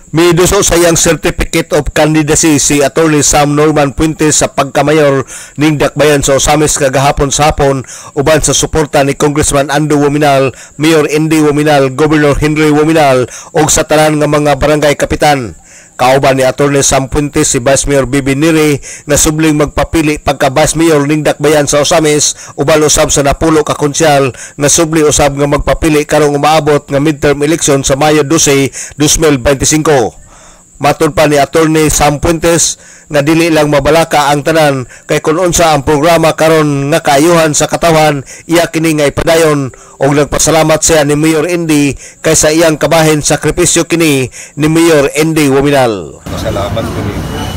Miduso sa iyang Certificate of Candidacy si Attorney Sam Norman Puentes sa pagkamayor ning Dakbayan sa Osamis kagahapon sa hapon uban sa suporta ni Congressman Ando Wominal, Mayor Indy Wominal, Governor Henry Wominal ug sa tanan nga mga barangay kapitan. Kauban ni Attorney Sam Puentes si Vice Mayor Bibi Neri nga subling magpapili pagka Vice Mayor ning Dakbayan sa Osamis ubal usab sa napulo ka konsyal nga subli usab nga magpapili karong umaabot nga midterm election sa Mayo 12, 2025. Matud pa ni Attorney Sam Puentes nga dili lang mabalaka ang tanan kay kun unsa ang programa karon nga kaayuhan sa katawan iya kini nga ipadayon og nagpasalamat siya ni Mayor Indy kay sa iyang kabahin sakripisyo kini ni Mayor Indy Wominal. Salamat ko ni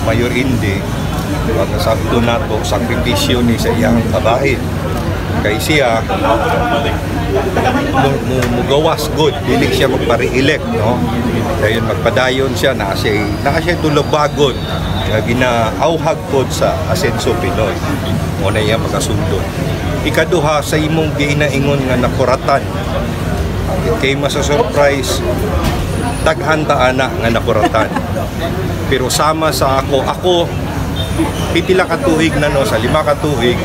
Mayor Indy pagkasabto nato sakripisyo ni sa iyang kabahin kay siya mugawas good dili siya magpare-elect no dayon magpadayon siya na siya tulubagon nga ginaauhag pod sa Asenso Pinoy mo na iya makasundot. Ikaduha sa imong ginaingon nga nakuratan kay masa-surprise taghanta ana nga nakuratan pero sama sa ako pitila ka tuig na no, sa 5 ka tuig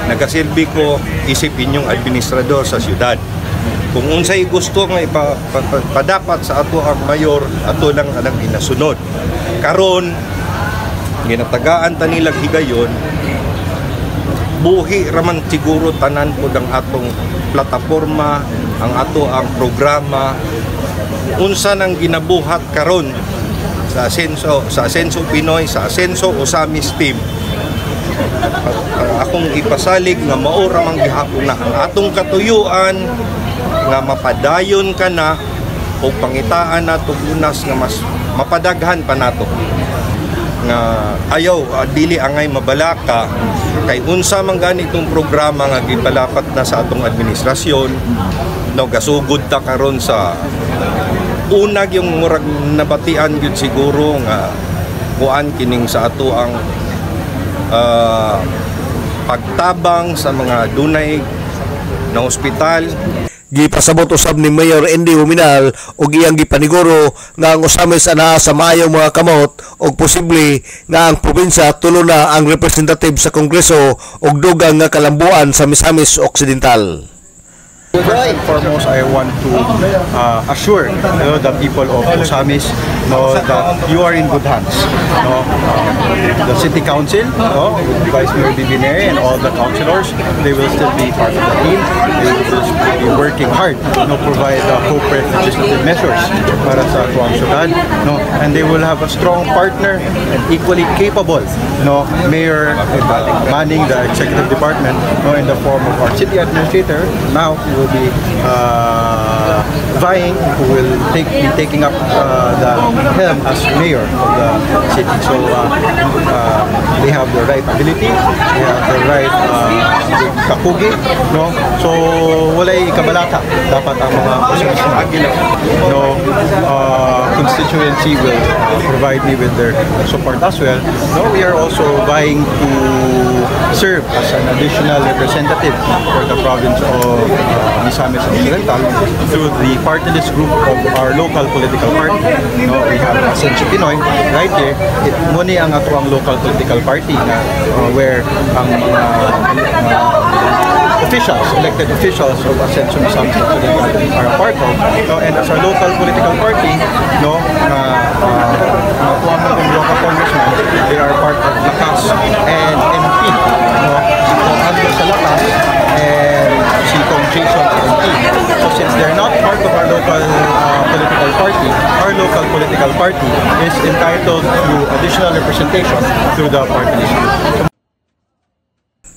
nagasilbi ko isip inyong administrador sa syudad. Kung unsay gusto nga ipadapat sa ato ang mayor, ato lang anang inasunod. Karon ginatagaan ta nilang higayon, buhi raman siguro tanan pod ang atong plataporma, ang ato ang programa, unsa nang ginabuhat karon sa Asenso Pinoy, sa Asenso Osamis team. Akong ipasalig nga maura mang gihapon na ang atong katuyuan nga mapadayon ka na o pangitaan nato unas nga mas mapadaghan pa nato nga ayaw dili angay mabalaka kay unsa man ganitong programa nga gipalapat na sa atong administrasyon no gasugod ta karon sa unag yung murag nabatian gyud siguro nga kuan kining sa ato ang pagtabang sa mga dunay na ospital. Gipasabot usab ni Mayor Indy Wominal og iyang gipaniguro nga ang Osamis anaa sa maayong mga kamot og posible nga ang probinsya tulo na ang representative sa Kongreso og dugang nga kalambuan sa Misamis Occidental. First and foremost, I want to assure the people of Osamis that you are in good hands. The City Council, with Vice Mayor Bibi Neri and all the councilors, they will still be part of the team. They will be working hard to provide appropriate legislative measures para sa Tuang Syudad. And they will have a strong partner and equally capable mayor manning the executive department in the form of our city administrator. Now, will be vying, who will be taking up the helm as mayor of the city. So they have the right ability, they have the right kapugi, so walay kabalaka dapat ang mga constituency will provide me with their support as well. We are also vying to serve as an additional representative for the province of Misamis Occidental through the party list group of our local political party. We have Asenso Pinoy right here. Muni ang atuang local political party where ang officials, elected officials of Asenso Misamis Occidental are a part of. And as our local political party, atuang local congressman, they are part of Lakas and MP. Andrew sa Lakas and si Kong Jason sa MP. So since they're not part of our local political party, our local political party is entitled to additional representation through the party list.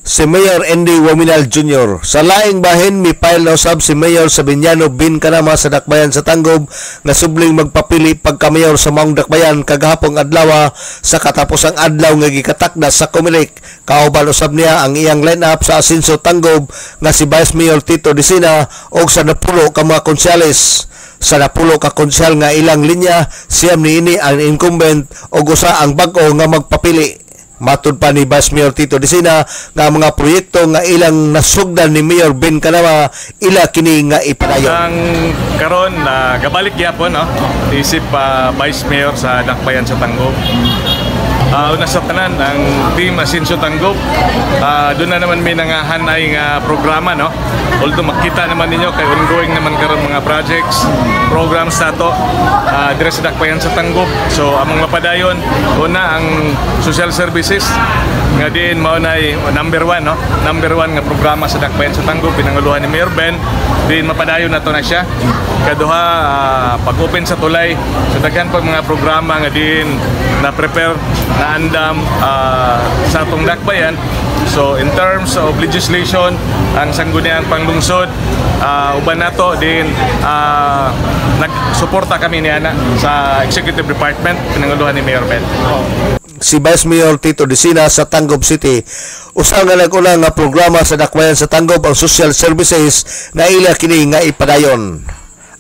Si Mayor Indy Wominal Jr. Sa laing bahin, mipile na usab si Mayor Sabiniano Bin Kanama sa Dakbayan sa Tanggob na subling magpapili pagka-mayor sa maong Dakbayan kagahapong adlaw sa katapusang adlaw nga gikatakda sa Comelec. Kauban usab niya ang iyang lineup sa Asenso Tanggob nga si Vice Mayor Tito Dicina og sa napulo ka mga konsyales. Sa napulo ka konsyal nga ilang linya, siyam niini ang incumbent og usa ang bag-o nga magpapili. Matud pa ni Vice Mayor Tito Disina nga mga proyekto nga ilang nasugdan ni Mayor Ben Canava ila kini nga ipadayon. Ang karon na gabalik gyapon no isip Vice Mayor sa Dakbayan sa Tanggob. Una sa tanan ang team Asenso Tanggob, doon na naman may nangahanay nga programa no. Although makita naman ninyo kay ongoing naman karon mga projects, programs nato dire sa Dakbayan sa Tanggob. So among mapadayon una ang social services nga din mao nay number 1 no. Number 1 nga programa sa Dakbayan sa Tanggob pinanguluhan ni Mayor Ben, din mapadayon nato na siya. Kaduha pag-open sa tulay, so daghan pag mga programa nga din na prepare na andam sa atong Dakbayan. So in terms of legislation, ang sangguniang panglungsod uban nato din nagsuporta kami niana sa Executive Department pinanguluhan ni Mayor Ben. Si Vice Mayor Tito Disina sa Tanggob City, usa nga nag-una nga programa sa Dakbayan sa Tanggob ang social services na ila kini nga ipadayon.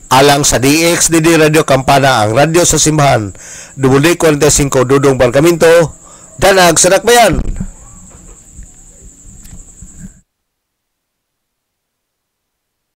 Alang sa DXDD Radio Kampana, ang radyo sa simbahan, WD45 Dudong Barcaminto, Danag sa Dakbayan.